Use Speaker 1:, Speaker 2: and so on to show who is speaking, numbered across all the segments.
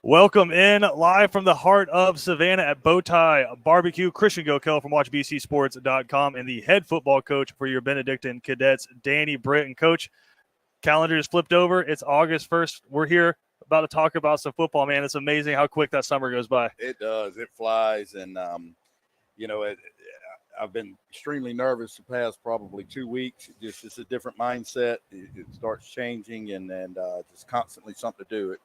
Speaker 1: Welcome in live from the heart of Savannah at BowTie Barbecue. Christian Gokel from WatchBCSports.com and the head football coach for your Benedictine Cadets, Danny Britt. And Coach, calendar is flipped over. It's August 1st. We're here about to talk about some football, man. It's amazing how quick that summer goes by.
Speaker 2: It does. It flies. And, I've been extremely nervous the past probably 2 weeks. It's a different mindset. It starts changing and just constantly something to do.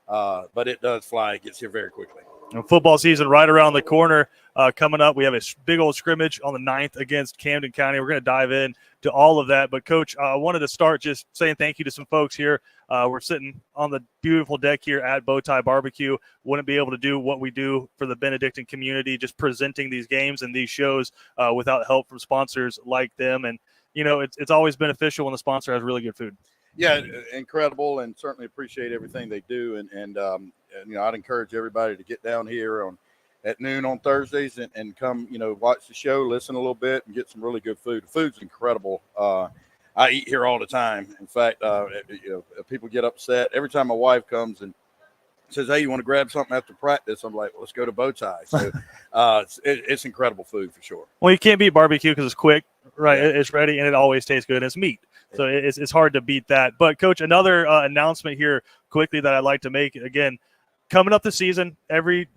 Speaker 2: But it does fly. It gets here very quickly.
Speaker 1: Football season right around the corner coming up. We have a big old scrimmage on the 9th against Camden County. We're going to dive in to all of that. But, Coach, I wanted to start just saying thank you to some folks here. We're sitting on the beautiful deck here at BowTie Barbecue. Wouldn't be able to do what we do for the Benedictine community, just presenting these games and these shows without help from sponsors like them. And, it's always beneficial when the sponsor has really good food.
Speaker 2: Yeah, incredible, and certainly appreciate everything they do. And I'd encourage everybody to get down here at noon on Thursdays and come, watch the show, listen a little bit, and get some really good food. The food's incredible. I eat here all the time. In fact, people get upset every time my wife comes and says, "Hey, you want to grab something after practice?" I'm like, "Well, let's go to BowTie." So it's incredible food for sure.
Speaker 1: Well, you can't beat barbecue because it's quick, right? Yeah. It's ready, and it always tastes good. And it's meat. So it's hard to beat that. But, Coach, another announcement here quickly that I'd like to make. Again, coming up this season, every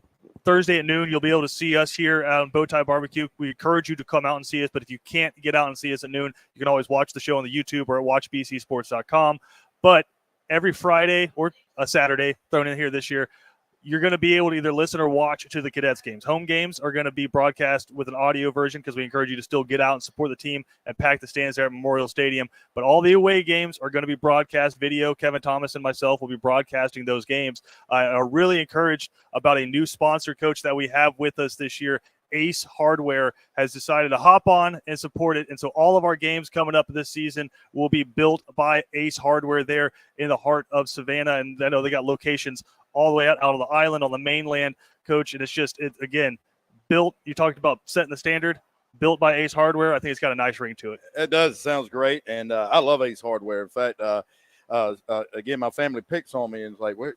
Speaker 1: Thursday at noon, you'll be able to see us here on BowTie Barbecue. We encourage you to come out and see us. But if you can't get out and see us at noon, you can always watch the show on the YouTube or at WatchBCSports.com. But every Friday or a Saturday, thrown in here this year, you're going to be able to either listen or watch to the Cadets games. Home games are going to be broadcast with an audio version because we encourage you to still get out and support the team and pack the stands there at Memorial Stadium. But all the away games are going to be broadcast video. Kevin Thomas and myself will be broadcasting those games. I are really encouraged about a new sponsor, Coach, that we have with us this year. Ace Hardware has decided to hop on and support it. And so all of our games coming up this season will be built by Ace Hardware there in the heart of Savannah. And I know they got locations all the way out on the island, on the mainland, Coach. And it's again, built. You talked about setting the standard, built by Ace Hardware. I think it's got a nice ring to it.
Speaker 2: It does. It sounds great. And I love Ace Hardware. In fact, again, my family picks on me and is like, where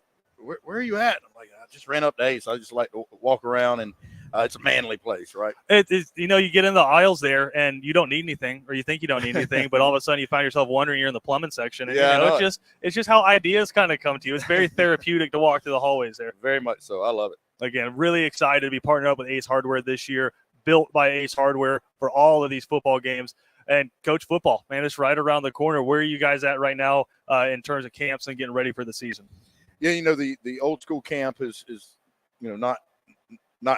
Speaker 2: are you at? I'm like, I just ran up to Ace. I just like to walk around, and it's a manly place, right?
Speaker 1: You get in the aisles there and you don't need anything, or you think you don't need anything, but all of a sudden you find yourself wondering you're in the plumbing section. And, it's just how ideas kind of come to you. It's very therapeutic to walk through the hallways there.
Speaker 2: Very much so. I love it.
Speaker 1: Again, really excited to be partnered up with Ace Hardware this year, built by Ace Hardware for all of these football games. And, Coach, football, man, it's right around the corner. Where are you guys at right now in terms of camps and getting ready for the season?
Speaker 2: Yeah, the old school camp is not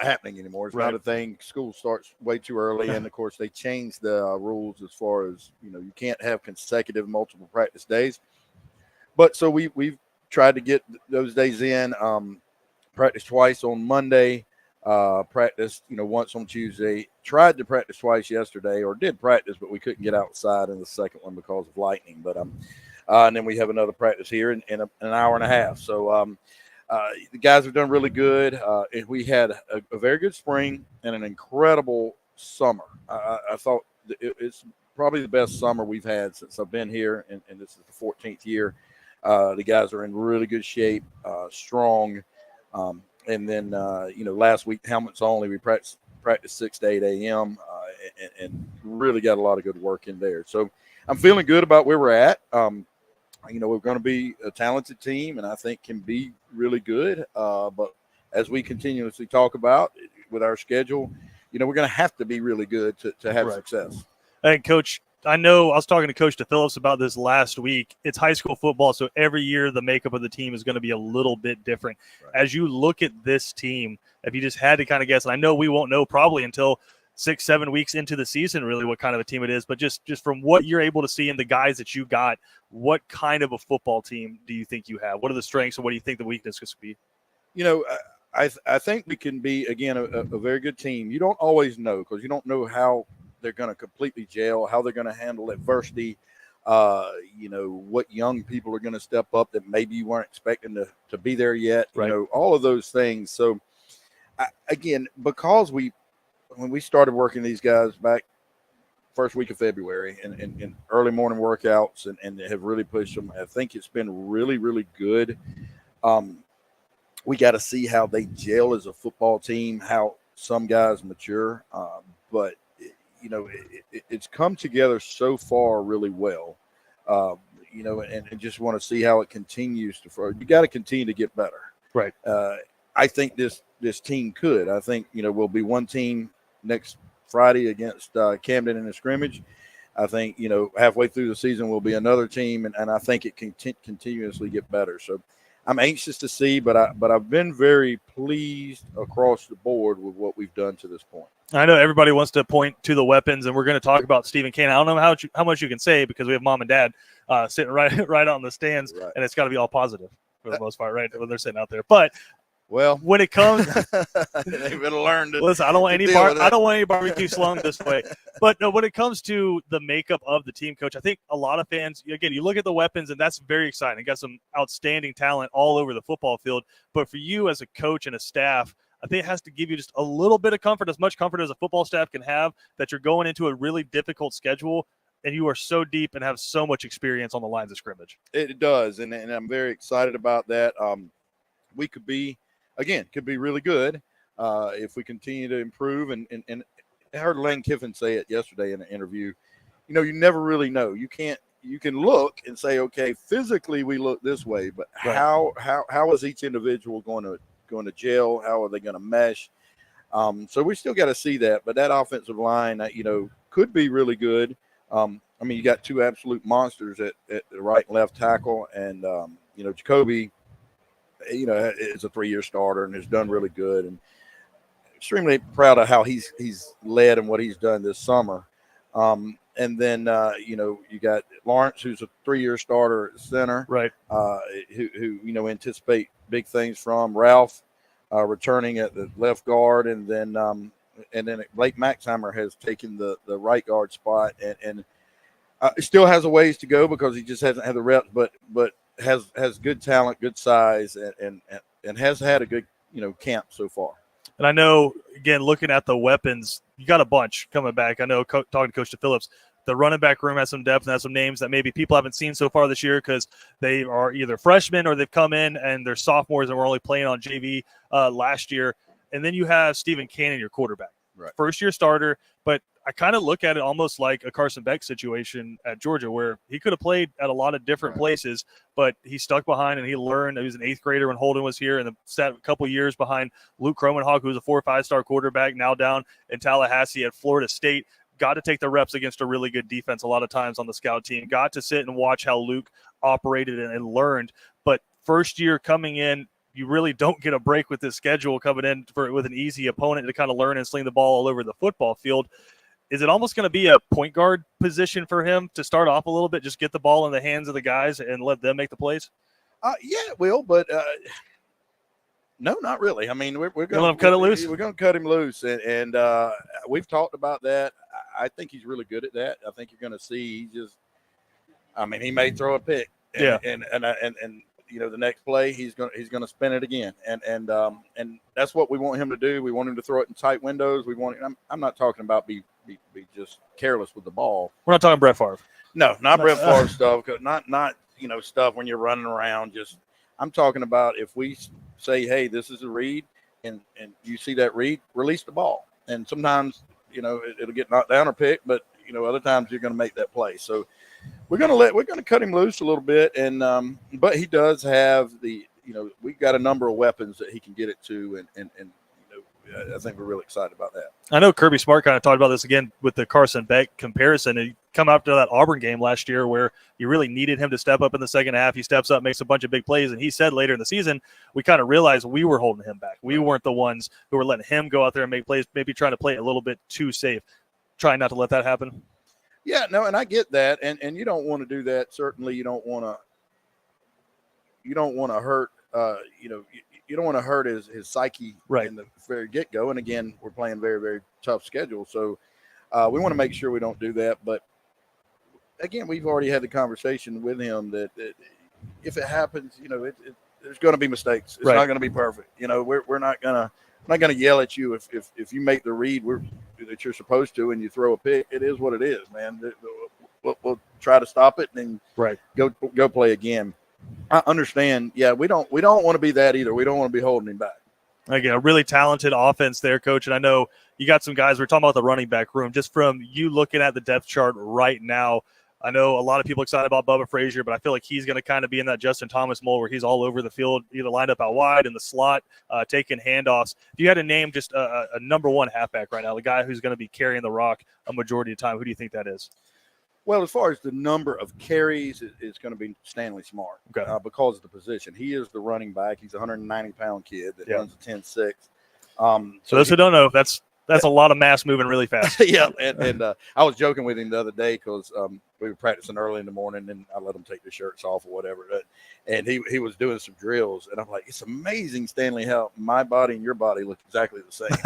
Speaker 2: happening anymore. It's
Speaker 1: right.
Speaker 2: Not a thing. School starts way too early, and of course they changed the rules as far as you can't have consecutive multiple practice days. But so we've tried to get those days in. Practice twice on Monday. Practice once on Tuesday. Tried to practice twice yesterday, or did practice, but we couldn't get outside in the second one because of lightning. But and then we have another practice here in an hour and a half. So. The guys have done really good. We had a very good spring and an incredible summer. I thought it's probably the best summer we've had since I've been here, and this is the 14th year. The guys are in really good shape, strong. And then, last week, helmets only, we practiced 6 to 8 a.m. And really got a lot of good work in there. So I'm feeling good about where we're at. We're going to be a talented team, and I think can be really good. But as we continuously talk about with our schedule, we're going to have to be really good to have success.
Speaker 1: Hey, Coach, I know I was talking to Coach DePhillips about this last week. It's high school football, so every year the makeup of the team is going to be a little bit different. Right. As you look at this team, if you just had to kind of guess, and I know we won't know probably until 6-7 weeks into the season really what kind of a team it is, but just from what you're able to see in the guys that you got, what kind of a football team do you think you have? What are the strengths and what do you think the weaknesses could be?
Speaker 2: I think we can be, again, a very good team. You don't always know because you don't know how they're going to completely gel, how they're going to handle adversity, what young people are going to step up that maybe you weren't expecting to be there yet,
Speaker 1: right.
Speaker 2: All of those things. So, because when we started working these guys back first week of February and early morning workouts and have really pushed them, I think it's been really, really good. We got to see how they gel as a football team, how some guys mature. But it's come together so far really well. And just want to see how it continues to. You got to continue to get better.
Speaker 1: Right.
Speaker 2: I think this team could. I think we'll be one team next Friday against Camden in a scrimmage. I think halfway through the season we'll be another team, and I think it can continuously get better. So I'm anxious to see, but I've been very pleased across the board with what we've done to this point.
Speaker 1: I know everybody wants to point to the weapons, and we're going to talk about Stephen Kane. I don't know how much you can say because we have mom and dad sitting right on the stands,
Speaker 2: right.
Speaker 1: And it's got to be all positive for the most part, right, when they're sitting out there. But
Speaker 2: well,
Speaker 1: when it comes,
Speaker 2: they've been learned.
Speaker 1: Listen, I don't want any barbecue slung this way. But no, when it comes to the makeup of the team, Coach, I think a lot of fans, again, you look at the weapons, and that's very exciting. You got some outstanding talent all over the football field. But for you as a coach and a staff, I think it has to give you just a little bit of comfort, as much comfort as a football staff can have, that you're going into a really difficult schedule, and you are so deep and have so much experience on the lines of scrimmage.
Speaker 2: It does, and I'm very excited about that. We could be really good if we continue to improve. And I heard Lane Kiffin say it yesterday in an interview. You never really know. You can look and say, okay, physically we look this way, but
Speaker 1: right.
Speaker 2: how is each individual going to gel? How are they going to mesh? So we still got to see that. But that offensive line, could be really good. You got two absolute monsters at the right and left tackle, and Jacoby, is a 3-year starter and has done really good, and extremely proud of how he's led and what he's done this summer. And then you got Lawrence, who's a 3-year starter at center,
Speaker 1: right?
Speaker 2: Who anticipate big things from. Ralph returning at the left guard, and then Blake Maxheimer has taken the right guard spot, and still has a ways to go because he just hasn't had the reps, but has good talent, good size, and has had a good camp so far.
Speaker 1: And I know, again, looking at the weapons, you got a bunch coming back. I know talking to Coach DePhillips, the running back room has some depth and has some names that maybe people haven't seen so far this year because they are either freshmen or they've come in and they're sophomores and were only playing on JV last year. And then you have Stephen Cannon, your quarterback.
Speaker 2: Right.
Speaker 1: First-year starter, but I kind of look at it almost like a Carson Beck situation at Georgia where he could have played at a lot of different places, but he stuck behind and he learned. He was an 8th grader when Holden was here, and sat a couple years behind Luke Kromenhawk, who was a 4 or 5-star quarterback, now down in Tallahassee at Florida State. Got to take the reps against a really good defense a lot of times on the scout team. Got to sit and watch how Luke operated and learned. But first year coming in, you really don't get a break with this schedule coming in with an easy opponent to kind of learn and sling the ball all over the football field. Is it almost going to be a point guard position for him to start off a little bit, just get the ball in the hands of the guys and let them make the plays?
Speaker 2: Yeah, it will, but no, not really. I mean, we're going to
Speaker 1: cut it loose.
Speaker 2: We're going to cut him loose, and we've talked about that. I think he's really good at that. I think you're going to see he may throw a pick, and the next play he's going to spin it again, and that's what we want him to do. We want him to throw it in tight windows. I'm not talking about be just careless with the ball.
Speaker 1: We're not talking Brett Favre.
Speaker 2: No, not Brett Favre stuff. Not stuff when you're running around. Just I'm talking about if we say, hey, this is a read, and you see that read, release the ball. And sometimes it'll get knocked down or picked, but other times you're going to make that play. So we're going to cut him loose a little bit, and but he does have we've got a number of weapons that he can get it to, and I think we're really excited about that.
Speaker 1: I know Kirby Smart kind of talked about this again with the Carson Beck comparison. He come after that Auburn game last year where you really needed him to step up in the second half. He steps up, makes a bunch of big plays, and he said later in the season, we kind of realized we were holding him back. We weren't the ones who were letting him go out there and make plays, maybe trying to play a little bit too safe. Trying not to let that happen.
Speaker 2: Yeah, no, and I get that, and you don't want to do that. Certainly, you don't want to hurt. You don't want to hurt his psyche
Speaker 1: right
Speaker 2: in the very get-go. And again, we're playing very, very tough schedule, so we want to make sure we don't do that. But again, we've already had the conversation with him that if it happens, there's going to be mistakes. It's
Speaker 1: right.
Speaker 2: not going to be perfect. We're not gonna yell at you if you make the read that you're supposed to and you throw a pick. It is what it is, man. We'll try to stop it and
Speaker 1: right.
Speaker 2: go play again. I understand. Yeah, we don't want to be that either. We don't want to be holding him back.
Speaker 1: Again, a really talented offense there, Coach. And I know you got some guys. We're talking about the running back room. Just from you looking at the depth chart right now, I know a lot of people excited about Bubba Frazier, but I feel like he's going to kind of be in that Justin Thomas mold where he's all over the field, either lined up out wide in the slot, taking handoffs. If you had to name just a number one halfback right now, the guy who's going to be carrying the rock a majority of the time, who do you think that is?
Speaker 2: Well, as far as the number of carries, it's going to be Stanley Smart because of the position. He is the running back. He's a 190-pound kid that runs a 10.6.
Speaker 1: So those who don't know, that's a lot of mass moving really fast.
Speaker 2: Yeah, and I was joking with him the other day because we were practicing early in the morning, and I let him take the shirts off or whatever. And he was doing some drills, and I'm like, it's amazing, Stanley, how my body and your body look exactly the same.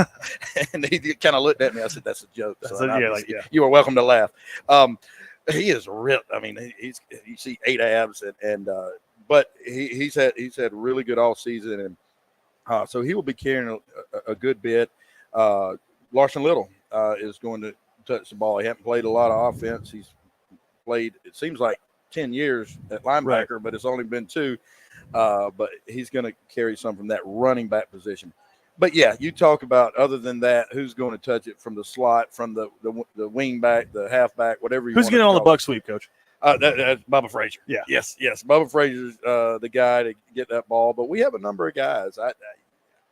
Speaker 2: And he kind of looked at me. I said, that's a joke. So you are welcome to laugh. He is ripped. I mean, you see 8 abs, but he's had really good all season, and so he will be carrying a good bit. Larson Little is going to touch the ball. He hasn't played a lot of offense. He's played, it seems like 10 years at linebacker, but it's only been 2. But he's going to carry some from that running back position. But yeah, you talk about other than that, who's going to touch it from the slot, from the wing back, the halfback, whatever you want.
Speaker 1: Who's getting on the buck sweep, Coach?
Speaker 2: That's Bubba Frazier.
Speaker 1: Yeah.
Speaker 2: Yes. Bubba Frazier's the guy to get that ball. But we have a number of guys.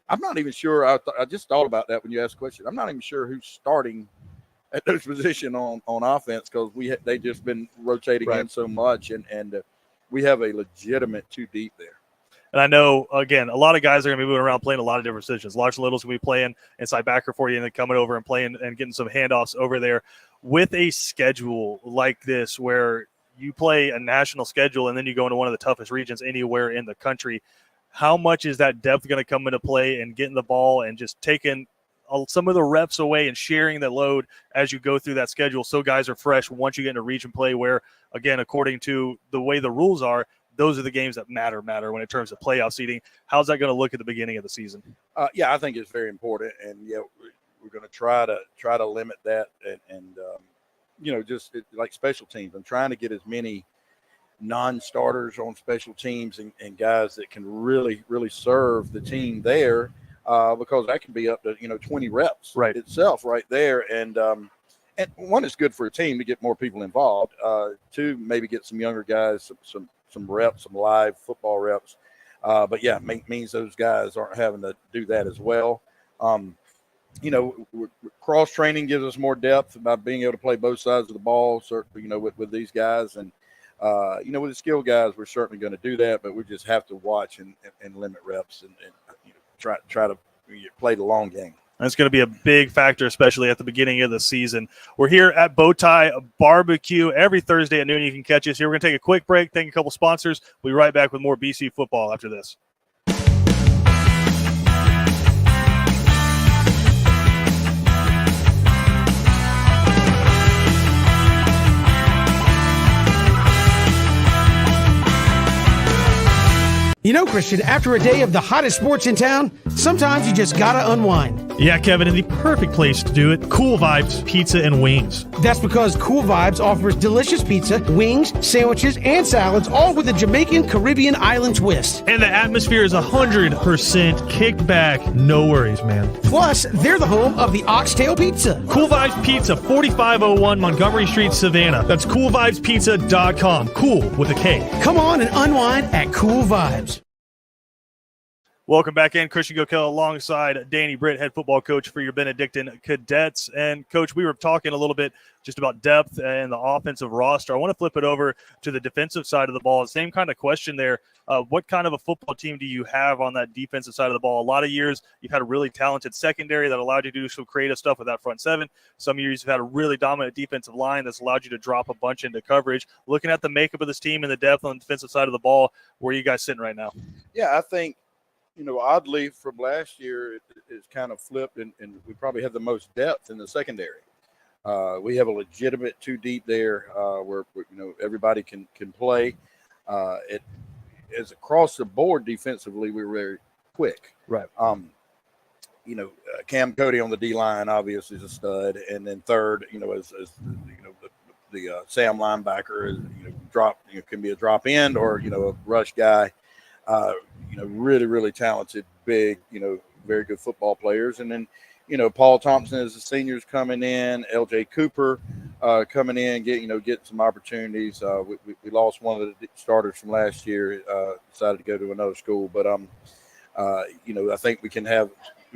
Speaker 2: I'm not even sure. I just thought about that when you asked the question. I'm not even sure who's starting at those position on offense because they just been rotating in so much, and we have a legitimate 2 deep there.
Speaker 1: And I know, again, a lot of guys are going to be moving around playing a lot of different positions. Larson Little's going to be playing inside backer for you and then coming over and playing and getting some handoffs over there. With a schedule like this where you play a national schedule and then you go into one of the toughest regions anywhere in the country, how much is that depth going to come into play and getting the ball and just taking some of the reps away and sharing the load as you go through that schedule so guys are fresh once you get into region play where, again, according to the way the rules are, those are the games that matter when it terms of playoff seeding. How's that going to look at the beginning of the season?
Speaker 2: Yeah, I think it's very important, and we're going to try to limit that, and just like special teams. I'm trying to get as many non-starters on special teams and guys that can really serve the team there, because that can be up to 20 reps itself right there, and one is good for a team to get more people involved. 2, maybe get some younger guys some reps, some live football reps. But yeah, means those guys aren't having to do that as well. Cross training gives us more depth about being able to play both sides of the ball, certainly, with these guys. And, with the skill guys, we're certainly going to do that, but we just have to watch and limit reps and try to play the long game.
Speaker 1: That's going to be a big factor, especially at the beginning of the season. We're here at BowTie Barbecue every Thursday at noon. You can catch us here. We're going to take a quick break, thank a couple sponsors. We'll be right back with more BC football after this.
Speaker 3: Christian, after a day of the hottest sports in town, sometimes you just gotta unwind.
Speaker 4: Yeah, Kevin, and the perfect place to do it, Cool Vibes Pizza and Wings.
Speaker 3: That's because Cool Vibes offers delicious pizza, wings, sandwiches, and salads, all with a Jamaican Caribbean island twist.
Speaker 4: And the atmosphere is 100% kicked back. No worries, man.
Speaker 3: Plus, they're the home of the Oxtail Pizza.
Speaker 4: Cool Vibes Pizza, 4501 Montgomery Street, Savannah. That's coolvibespizza.com. Cool with a K.
Speaker 3: Come on and unwind at Cool Vibes.
Speaker 1: Welcome back in. Christian Gokel alongside Danny Britt, head football coach for your Benedictine Cadets. And, Coach, we were talking a little bit just about depth and the offensive roster. I want to flip it over to the defensive side of the ball. Same kind of question there. What kind of a football team do you have on that defensive side of the ball? A lot of years you've had a really talented secondary that allowed you to do some creative stuff with that front seven. Some years you've had a really dominant defensive line that's allowed you to drop a bunch into coverage. Looking at the makeup of this team and the depth on the defensive side of the ball, where are you guys sitting right now?
Speaker 2: Yeah, I think, oddly from last year, it's kind of flipped, and we probably have the most depth in the secondary. We have a legitimate 2 deep there where everybody can play. It is across the board defensively. We were very quick.
Speaker 1: Right.
Speaker 2: Cam Cody on the D line obviously is a stud, and then third, as the Sam linebacker is can be a drop end or a rush guy. Really, really talented, big, very good football players. And then, Paul Thompson is the seniors coming in, LJ Cooper coming in, getting some opportunities. We lost one of the starters from last year, decided to go to another school. But, I think we can have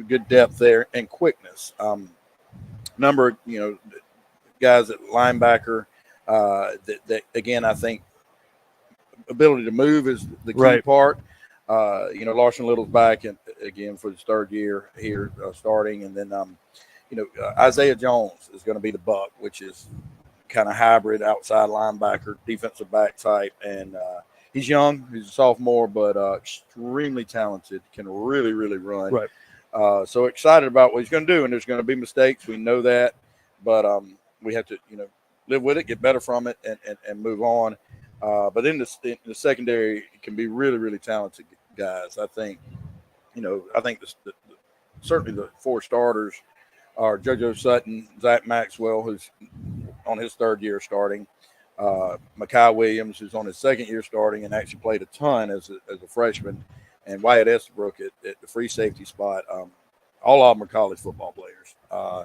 Speaker 2: good depth there and quickness. Number of, guys at linebacker that again, I think ability to move is the key part. Larson Little's back again for his third year here starting. And then, Isaiah Jones is going to be the buck, which is kind of hybrid outside linebacker, defensive back type. And he's young. He's a sophomore, but extremely talented, can really, really run.
Speaker 1: Right.
Speaker 2: So excited about what he's going to do. And there's going to be mistakes. We know that. But we have to, live with it, get better from it, and move on. But in the secondary, it can be really, really talented guys. I think, certainly the four starters are JoJo Sutton, Zach Maxwell, who's on his third year starting, Mekhi Williams, who's on his second year starting and actually played a ton as a freshman, and Wyatt Estabrook at the free safety spot. All of them are college football players.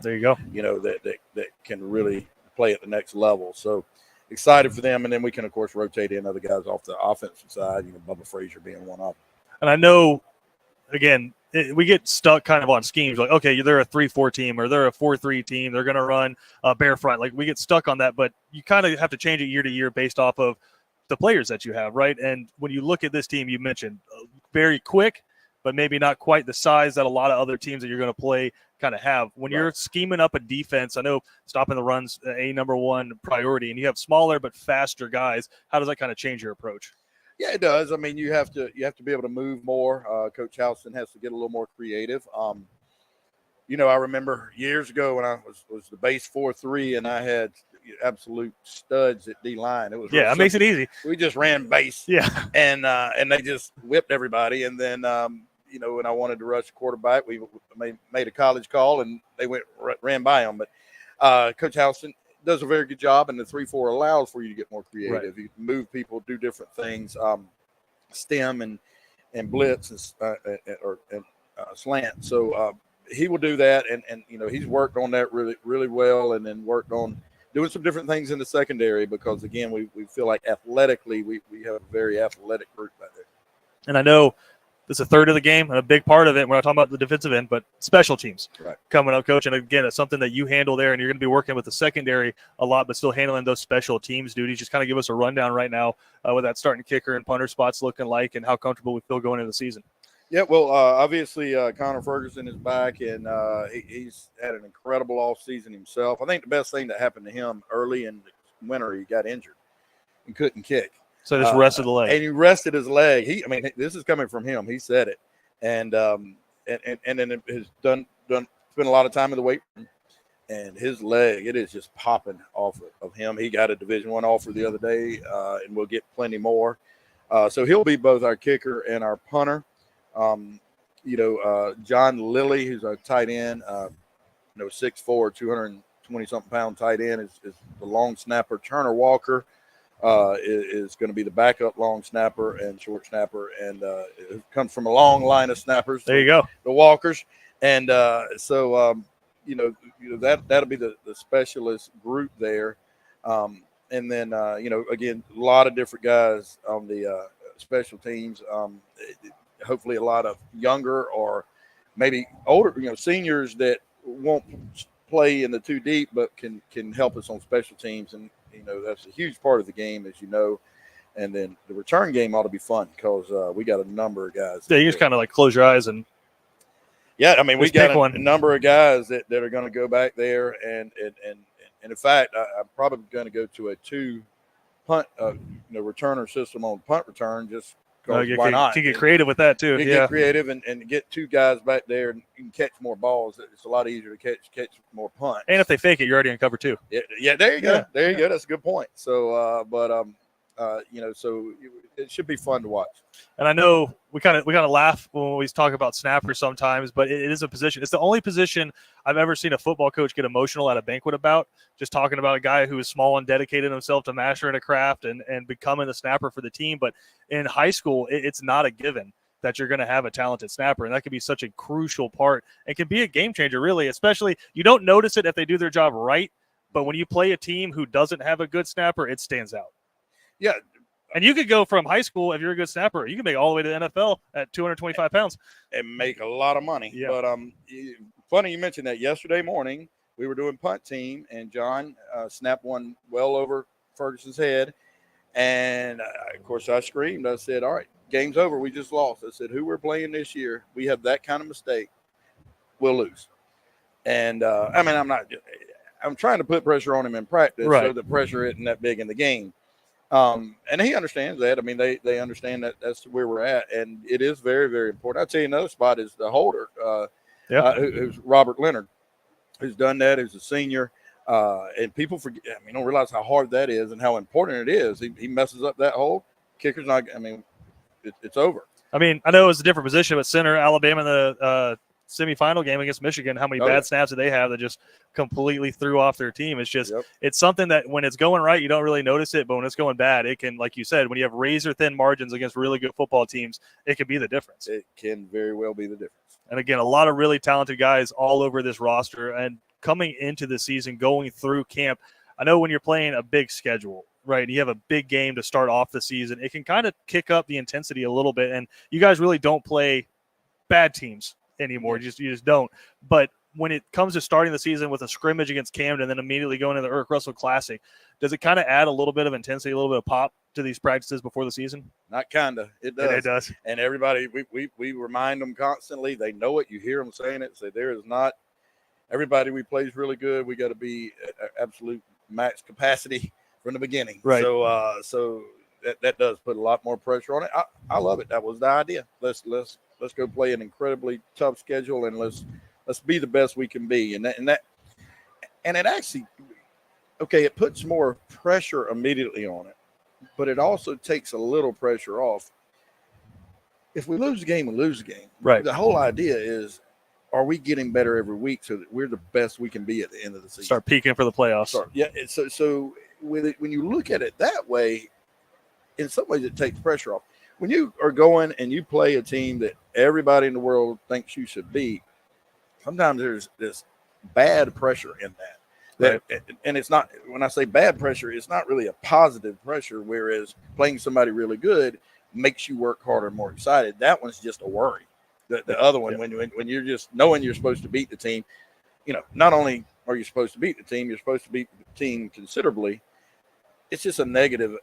Speaker 1: There you go.
Speaker 2: That can really play at the next level. So excited for them. And then we can, of course, rotate in other guys off the offensive side, Bubba Frazier being one of them.
Speaker 1: And I know, again, we get stuck kind of on schemes. Like, okay, they're a 3-4 team or they're a 4-3 team. They're going to run bear front. Like, we get stuck on that. But you kind of have to change it year to year based off of the players that you have, right? And when you look at this team, you mentioned very quick, but maybe not quite the size that a lot of other teams that you're going to play kind of have. When you're scheming up a defense, I know stopping the run's a number one priority, and you have smaller but faster guys. How does that kind of change your approach?
Speaker 2: Yeah, it does. I mean, you have to be able to move more. Coach Houston has to get a little more creative. I remember years ago when I was the base 4-3 and I had absolute studs at D line. It was
Speaker 1: it makes it easy.
Speaker 2: We just ran base, and they just whipped everybody. And then when I wanted to rush the quarterback, we made a college call and they ran by them. But Coach Houston does a very good job, and the 3-4 allows for you to get more creative.
Speaker 1: Right.
Speaker 2: You can move people, do different things, stem and blitz and slant. So he will do that, and he's worked on that really, really well, and then worked on doing some different things in the secondary because, again, we feel like athletically we have a very athletic group back there.
Speaker 1: And I know this is a third of the game and a big part of it. We're not talking about the defensive end, but special teams coming up, Coach. And again, it's something that you handle there, and you're going to be working with the secondary a lot, but still handling those special teams duties. Just kind of give us a rundown right now with that starting kicker and punter spots looking like and how comfortable we feel going into the season.
Speaker 2: Yeah, well, obviously Connor Ferguson is back, and he's had an incredible offseason himself. I think the best thing that happened to him early in the winter, he got injured and couldn't kick.
Speaker 1: So just rested the leg.
Speaker 2: And he rested his leg. This is coming from him. He said it. And then has done spent a lot of time in the weight room. And his leg, it is just popping off of him. He got a Division I offer the other day, and we'll get plenty more. So he'll be both our kicker and our punter. John Lilly, who's our tight end, 6'4", 220-something pound tight end, is the long snapper. Turner Walker is going to be the backup long snapper and short snapper, and it comes from a long line of snappers.
Speaker 1: There you go,
Speaker 2: the Walkers, and that'll be the specialist group there, and then again, a lot of different guys on the special teams. Hopefully, a lot of younger or maybe older, seniors that won't play in the too deep, but can help us on special teams, and that's a huge part of the game, as you know. And then the return game ought to be fun because we got a number of guys.
Speaker 1: Yeah, you just kind of like close your eyes and.
Speaker 2: Yeah, I mean, we got a number of guys that are going to go back there, and in fact, I'm probably going to go to a 2 punt, returner system on punt return. Just why not?
Speaker 1: You get creative with that too.
Speaker 2: Get creative and get 2 guys back there, and you can catch more balls. It's a lot easier to catch more punts.
Speaker 1: And if they fake it, you're already in cover 2.
Speaker 2: Yeah, there you go. There you go. That's a good point. So, So it should be fun to watch.
Speaker 1: And I know we kind of laugh when we talk about snappers sometimes, but it is a position. It's the only position I've ever seen a football coach get emotional at a banquet about, just talking about a guy who is small and dedicated himself to mastering a craft and becoming a snapper for the team. But in high school, it's not a given that you're going to have a talented snapper, and that can be such a crucial part and can be a game changer, really. Especially, you don't notice it if they do their job right, but when you play a team who doesn't have a good snapper, it stands out.
Speaker 2: Yeah.
Speaker 1: And you could go from high school, if you're a good snapper, you can make it all the way to the NFL at 225 pounds.
Speaker 2: And make a lot of money.
Speaker 1: Yeah.
Speaker 2: But funny you mentioned that. Yesterday morning, we were doing punt team, and John snapped one well over Ferguson's head. And, of course, I screamed. I said, all right, game's over. We just lost. I said, who we're playing this year, we have that kind of mistake, we'll lose. And, I'm trying to put pressure on him in practice so the pressure isn't that big in the game. And he understands that. I mean, they understand that that's where we're at, and it is very, very important. I'll tell you another spot is the holder, who's Robert Leonard, who's done that, who's a senior. And people forget, don't realize how hard that is and how important it is. He messes up that hole, kicker's not, it's over. I
Speaker 1: know it was a different position, but center, Alabama in the semifinal game against Michigan, how many bad snaps did they have that just completely threw off their team? It's just, it's something that when it's going right, you don't really notice it, but when it's going bad, it can, like you said, when you have razor thin margins against really good football teams, it can be the difference.
Speaker 2: It can very well be the difference.
Speaker 1: And again, a lot of really talented guys all over this roster, and coming into the season, going through camp, I know when you're playing a big schedule, right, and you have a big game to start off the season, it can kind of kick up the intensity a little bit, and you guys really don't play bad teams anymore. You just don't. But when it comes to starting the season with a scrimmage against Camden and then immediately going to the Irk Russell Classic, does it kind of add a little bit of intensity, a little bit of pop to these practices before the season?
Speaker 2: Not kind of. It does.
Speaker 1: It does.
Speaker 2: And everybody, we remind them constantly. They know it. You hear them saying it. Say there is not everybody we play is really good. We got to be at absolute max capacity from the beginning.
Speaker 1: Right.
Speaker 2: So that does put a lot more pressure on it. I love it. That was the idea. Let's go play an incredibly tough schedule, and let's be the best we can be. And it actually, it puts more pressure immediately on it, but it also takes a little pressure off. If we lose the game, we lose the game.
Speaker 1: Right.
Speaker 2: The whole idea is, are we getting better every week so that we're the best we can be at the end of the season?
Speaker 1: Start peaking for the playoffs.
Speaker 2: Yeah. So when you look at it that way, in some ways it takes pressure off. When you are going and you play a team that everybody in the world thinks you should beat, sometimes there's this bad pressure in that. And it's not, when I say bad pressure, it's not really a positive pressure, whereas playing somebody really good makes you work harder and more excited. That one's just a worry. The other one, when you're just knowing you're supposed to beat the team, not only are you supposed to beat the team, you're supposed to beat the team considerably. It's just a negative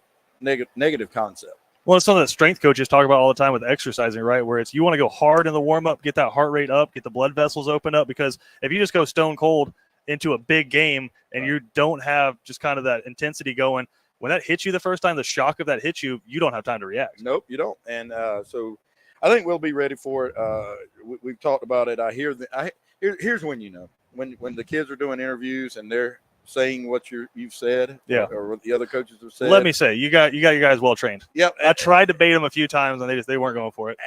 Speaker 2: concept.
Speaker 1: Well, it's something that strength coaches talk about all the time with exercising, right? Where it's you want to go hard in the warm-up, get that heart rate up, get the blood vessels open up, because if you just go stone cold into a big game and you don't have just kind of that intensity going, when that hits you the first time, the shock of that hits you, you don't have time to react.
Speaker 2: Nope, you don't. And so I think we'll be ready for it. We've talked about it. Here's when when the kids are doing interviews and they're saying what you've said, or what the other coaches have said.
Speaker 1: Let me say, you got your guys well trained.
Speaker 2: Yep.
Speaker 1: I tried to bait them a few times and they weren't going for it.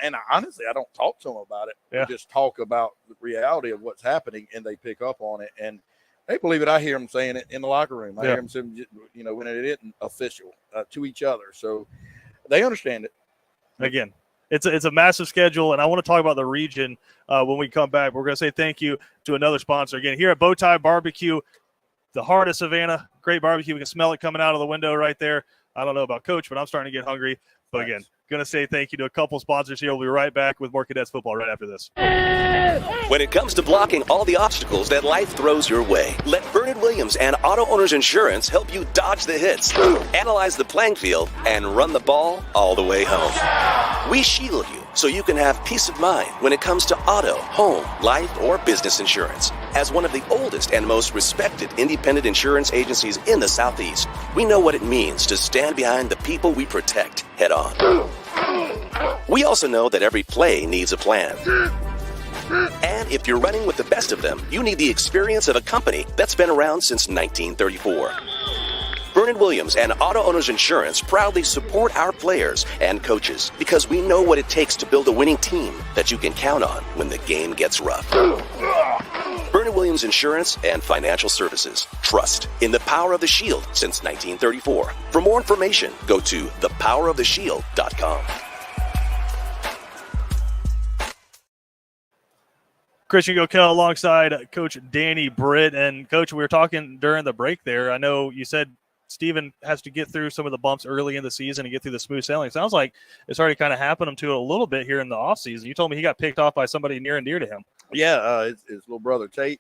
Speaker 2: And honestly, I don't talk to them about it.
Speaker 1: Yeah.
Speaker 2: We just talk about the reality of what's happening, and they pick up on it, and they believe it. I hear them saying it in the locker room. I hear them saying, when it isn't official to each other, so they understand it.
Speaker 1: Again, it's a massive schedule, and I want to talk about the region when we come back. We're going to say thank you to another sponsor again here at BowTie Barbecue. The heart of Savannah, great barbecue. We can smell it coming out of the window right there. I don't know about Coach, but I'm starting to get hungry. But again, going to say thank you to a couple sponsors here. We'll be right back with more Cadets football right after this.
Speaker 5: When it comes to blocking all the obstacles that life throws your way, let Vernon Williams and Auto Owners Insurance help you dodge the hits, analyze the playing field, and run the ball all the way home. We shield you so you can have peace of mind when it comes to auto, home, life, or business insurance. As one of the oldest and most respected independent insurance agencies in the Southeast, we know what it means to stand behind the people we protect head on. We also know that every play needs a plan. And if you're running with the best of them, you need the experience of a company that's been around since 1934. Vernon Bernard Williams and Auto Owners Insurance proudly support our players and coaches because we know what it takes to build a winning team that you can count on when the game gets rough. Bernard Williams Insurance and Financial Services. Trust in the power of the Shield since 1934. For more information, go to thepoweroftheshield.com.
Speaker 1: Christian Gokel alongside Coach Danny Britt. And, Coach, we were talking during the break there. I know you said Steven has to get through some of the bumps early in the season and get through the smooth sailing. Sounds like it's already kind of happened to him a little bit here in the offseason. You told me he got picked off by somebody near and dear to him.
Speaker 2: Yeah, his little brother Tate,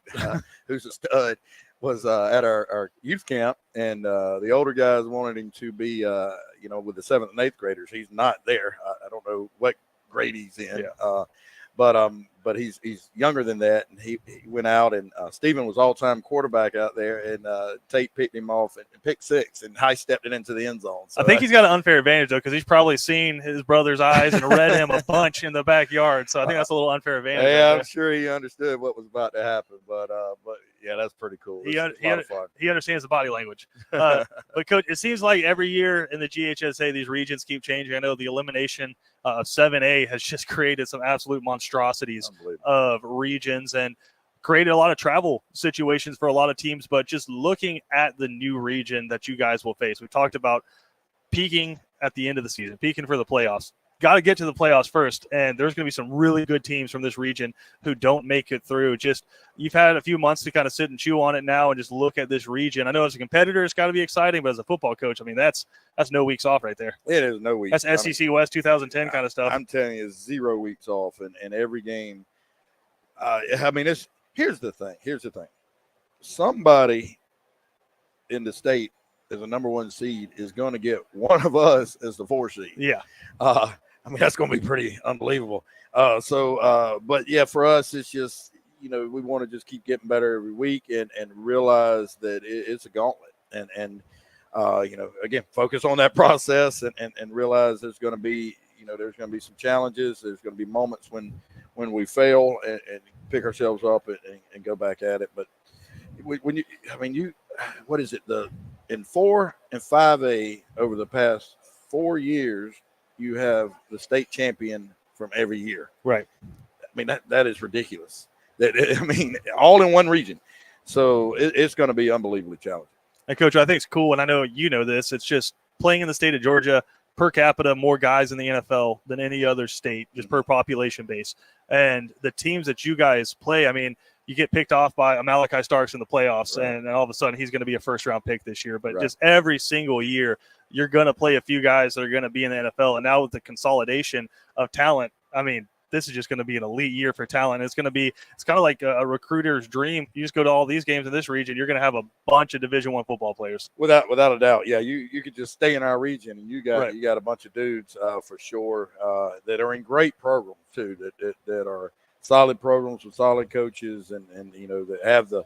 Speaker 2: who's a stud, was at our youth camp, and the older guys wanted him to be, with the 7th and 8th graders. He's not there. I don't know what grade he's in. Yeah. But he's younger than that, and he went out, and Steven was all-time quarterback out there, and Tate picked him off and picked 6 and high-stepped it into the end zone. So
Speaker 1: I think he's got an unfair advantage, though, because he's probably seen his brother's eyes and read him a bunch in the backyard. So I think that's a little unfair advantage.
Speaker 2: Yeah, I'm sure he understood what was about to happen, but yeah, that's pretty cool.
Speaker 1: He understands the body language. But, Coach, it seems like every year in the GHSA, these regions keep changing. I know the elimination of 7A has just created some absolute monstrosities of regions and created a lot of travel situations for a lot of teams. But just looking at the new region that you guys will face, we talked about peaking at the end of the season, peaking for the playoffs. Got to get to the playoffs first, and there's going to be some really good teams from this region who don't make it through. Just you've had a few months to kind of sit and chew on it now and just look at this region. I know as a competitor, it's got to be exciting, but as a football coach, I mean, that's no weeks off right there.
Speaker 2: It is no weeks.
Speaker 1: That's SEC West 2010 kind of stuff.
Speaker 2: I'm telling you, 0 weeks off, and every game. Here's the thing. Somebody in the state as a number 1 seed is going to get one of us as the 4 seed.
Speaker 1: Yeah.
Speaker 2: That's going to be pretty unbelievable. But yeah, for us, it's just, we want to just keep getting better every week and realize that it's a gauntlet and again, focus on that process and realize there's going to be, there's going to be some challenges. There's going to be moments when we fail and pick ourselves up and go back at it. But what is it? In 4 and 5A over the past 4 years, you have the state champion from every year.
Speaker 1: Right.
Speaker 2: That is ridiculous. All in one region. So it's going to be unbelievably challenging.
Speaker 1: And, Coach, I think it's cool, and I know you know this, it's just playing in the state of Georgia, per capita, more guys in the NFL than any other state, just per population base. And the teams that you guys play, you get picked off by Malachi Starks in the playoffs, right, and all of a sudden he's going to be a first-round pick this year. But just every single year, you're going to play a few guys that are going to be in the NFL. And now with the consolidation of talent, this is just going to be an elite year for talent. It's kind of like a recruiter's dream. You just go to all these games in this region, you're going to have a bunch of Division I football players.
Speaker 2: Without a doubt. Yeah, you could just stay in our region, and you got a bunch of dudes for sure that are in great programs too, that are solid programs with solid coaches and that have the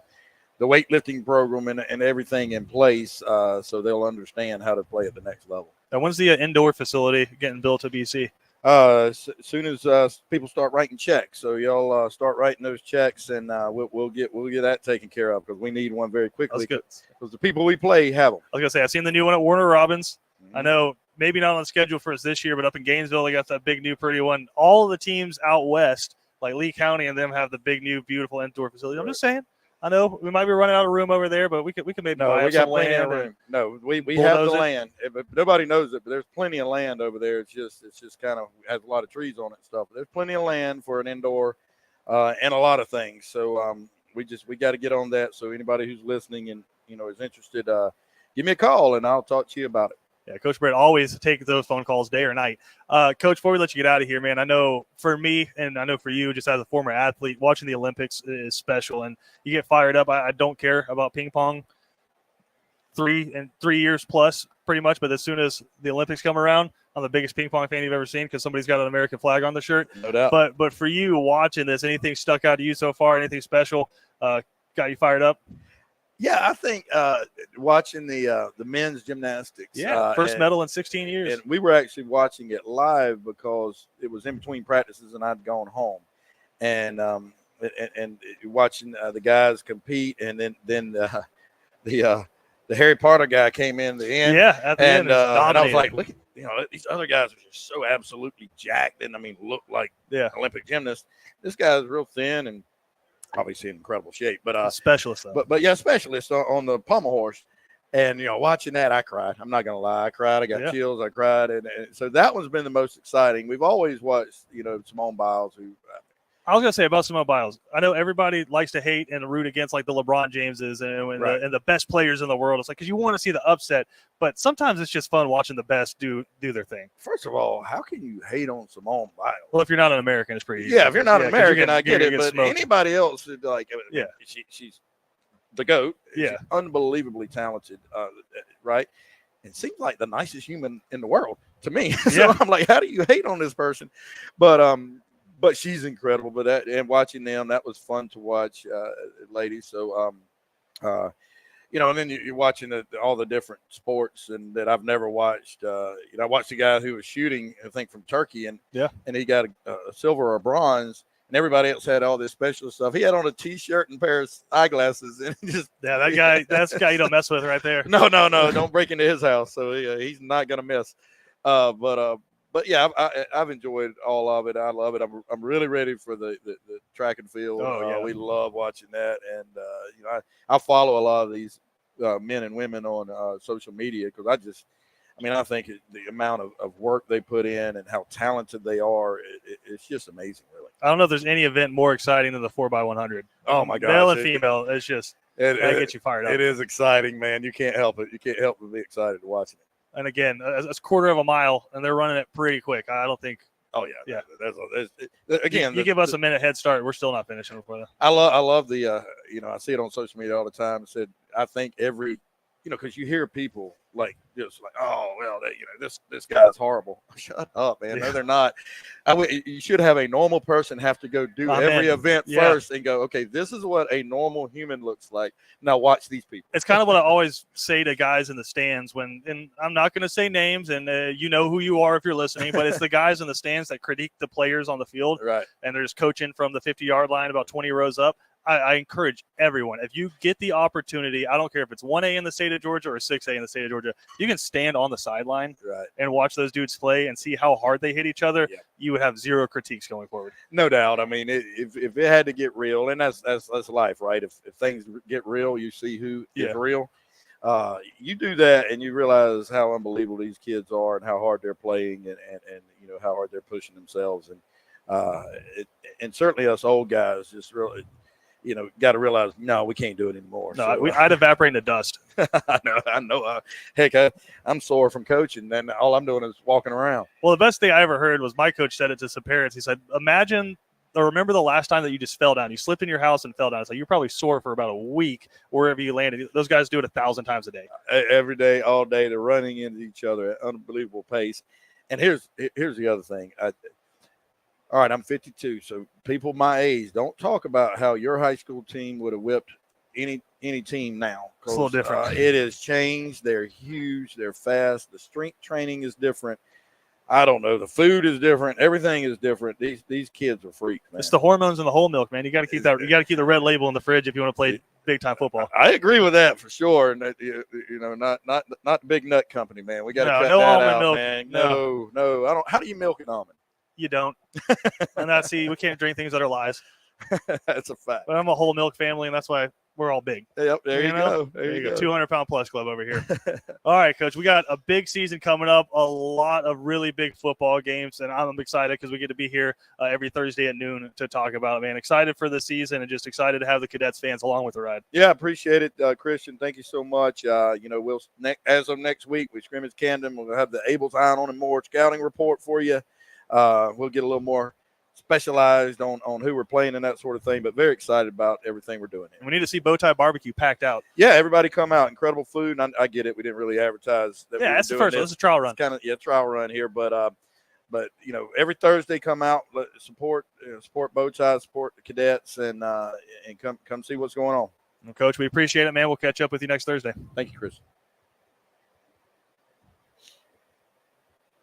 Speaker 2: weightlifting program and everything in place, so they'll understand how to play at the next level.
Speaker 1: And when's the indoor facility getting built at BC?
Speaker 2: As soon as people start writing checks, so y'all start writing those checks, and we'll get that taken care of because we need one very quickly. Because the people we play have them.
Speaker 1: I was gonna say I've seen the new one at Warner Robins. Mm-hmm. I know maybe not on the schedule for us this year, but up in Gainesville they got that big new pretty one. All the teams out west, like Lee County and them, have the big new beautiful indoor facility. I'm just saying. I know we might be running out of room over there, but we could maybe buy some
Speaker 2: plenty
Speaker 1: land.
Speaker 2: Of room. No, we have the land. But nobody knows it, but there's plenty of land over there. It's just kind of has a lot of trees on it and stuff. But there's plenty of land for an indoor and a lot of things. So we got to get on that. So anybody who's listening and is interested, give me a call and I'll talk to you about it.
Speaker 1: Yeah, Coach Britt always take those phone calls day or night. Coach, before we let you get out of here, man, I know for me and I know for you, just as a former athlete, watching the Olympics is special, and you get fired up. I don't care about ping pong 3 years plus pretty much, but as soon as the Olympics come around, I'm the biggest ping pong fan you've ever seen because somebody's got an American flag on the shirt.
Speaker 2: No doubt.
Speaker 1: But for you watching this, anything stuck out to you so far? Anything special got you fired up?
Speaker 2: Yeah, I think watching the men's gymnastics.
Speaker 1: First medal in 16 years.
Speaker 2: And we were actually watching it live because it was in between practices and I'd gone home. And watching the guys compete and then the the Harry Potter guy came in the end.
Speaker 1: Yeah, at the end,
Speaker 2: and I was
Speaker 1: dominated.
Speaker 2: like, look, these other guys are just so absolutely jacked, and look like Olympic gymnasts. This guy's real thin and obviously in incredible shape, but
Speaker 1: specialist though.
Speaker 2: But yeah, specialist on the pommel horse. And watching that, I cried. I'm not gonna lie, I cried. I got chills. I cried, and so that one's been the most exciting. We've always watched, Simone Biles, who.
Speaker 1: I was gonna say about Simone Biles. I know everybody likes to hate and root against like the LeBron Jameses and the best players in the world. It's like because you want to see the upset, but sometimes it's just fun watching the best do their thing.
Speaker 2: First of all, how can you hate on Simone Biles?
Speaker 1: Well, if you're not an American, it's pretty easy.
Speaker 2: Yeah, if you're not an American, I get it. But
Speaker 1: smoked.
Speaker 2: Anybody else, like, she's the GOAT.
Speaker 1: Yeah,
Speaker 2: she's unbelievably talented, right? And seems like the nicest human in the world to me. So I'm like, how do you hate on this person? But she's incredible. But and watching them, that was fun to watch, ladies. So, and then you're watching all the different sports and that I've never watched. I watched a guy who was shooting, I think, from Turkey, and he got a silver or a bronze, and everybody else had all this special stuff. He had on a T-shirt and a pair of eyeglasses, and just
Speaker 1: that's the guy you don't mess with right there.
Speaker 2: No, don't break into his house. So he's not gonna miss. But yeah, I've enjoyed all of it. I love it. I'm really ready for the track and field. We love watching that, and I follow a lot of these men and women on social media because I think the amount of work they put in and how talented they are, it's just amazing, really.
Speaker 1: I don't know if there's any event more exciting than the 4x100.
Speaker 2: Oh my gosh,
Speaker 1: male and female, it's just that gets you fired up.
Speaker 2: It is exciting, man. You can't help it. You can't help but be excited to watch it.
Speaker 1: And again, it's a quarter of a mile, and they're running it pretty quick. I don't think.
Speaker 2: Oh yeah. Again,
Speaker 1: you give us a minute head start, we're still not finishing before that.
Speaker 2: I love the I see it on social media all the time. It said I think every because you hear people like just like, oh well, this guy's horrible. Shut up, man. No, they're not. You should have a normal person have to go do every event first and go, okay, this is what a normal human looks like. Now watch these people.
Speaker 1: It's kind of what I always say to guys in the stands and I'm not going to say names, and you know who you are if you're listening, but it's the guys in the stands that critique the players on the field,
Speaker 2: right? And
Speaker 1: they're just coaching from the 50-yard line about 20 rows up. I encourage everyone, if you get the opportunity, I don't care if it's 1A in the state of Georgia or 6A in the state of Georgia, you can stand on the sideline and watch those dudes play and see how hard they hit each other. Yeah. You would have zero critiques going forward.
Speaker 2: No doubt. I mean, if it had to get real, and that's life, right? If things get real, you see who is real. You do that and you realize how unbelievable these kids are and how hard they're playing and how hard they're pushing themselves. And certainly us old guys just really – got to realize, no, we can't do it anymore.
Speaker 1: No, I'd evaporate into dust.
Speaker 2: I know. Heck, I'm sore from coaching, and all I'm doing is walking around.
Speaker 1: Well, the best thing I ever heard was my coach said it to some parents. He said, remember the last time that you just fell down. You slipped in your house and fell down. It's like you're probably sore for about a week wherever you landed. Those guys do it 1,000 times a day.
Speaker 2: Every day, all day. They're running into each other at unbelievable pace. And here's the other thing. All right, I'm 52, so people my age, don't talk about how your high school team would have whipped any team now.
Speaker 1: It's a little different.
Speaker 2: It has changed. They're huge. They're fast. The strength training is different. I don't know. The food is different. Everything is different. These kids are freaks, man.
Speaker 1: It's the hormones in the whole milk, man. You got to keep that. You got to keep the red label in the fridge if you want to play big time football.
Speaker 2: I agree with that for sure. And not the big nut company, man. We got to cut
Speaker 1: no
Speaker 2: that
Speaker 1: almond
Speaker 2: out,
Speaker 1: milk.
Speaker 2: man. No. I don't. How do you milk an almond?
Speaker 1: You don't. And we can't drink things that are lies.
Speaker 2: That's a fact.
Speaker 1: But I'm a whole milk family, and that's why we're all big.
Speaker 2: Yep, there you go. There you go.
Speaker 1: 200-pound plus club over here. All right, Coach. We got a big season coming up, a lot of really big football games, and I'm excited because we get to be here every Thursday at noon to talk about it, man. Excited for the season and just excited to have the Cadets fans along with the ride.
Speaker 2: Yeah, appreciate it, Christian. Thank you so much. We'll as of next week, we scrimmage Camden. We'll have the Abel's Eye on and more scouting report for you. We'll get a little more specialized on who we're playing and that sort of thing, but very excited about everything we're doing here.
Speaker 1: And we need to see BowTie barbecue packed out.
Speaker 2: Yeah, everybody come out. Incredible food. And I get it. We didn't really advertise that.
Speaker 1: Yeah, that's the first one. It's a trial run.
Speaker 2: It's kind of trial run here, but every Thursday come out, support BowTie, support the Cadets, and come see what's going on.
Speaker 1: Well, Coach, we appreciate it, man. We'll catch up with you next Thursday.
Speaker 2: Thank you, Chris.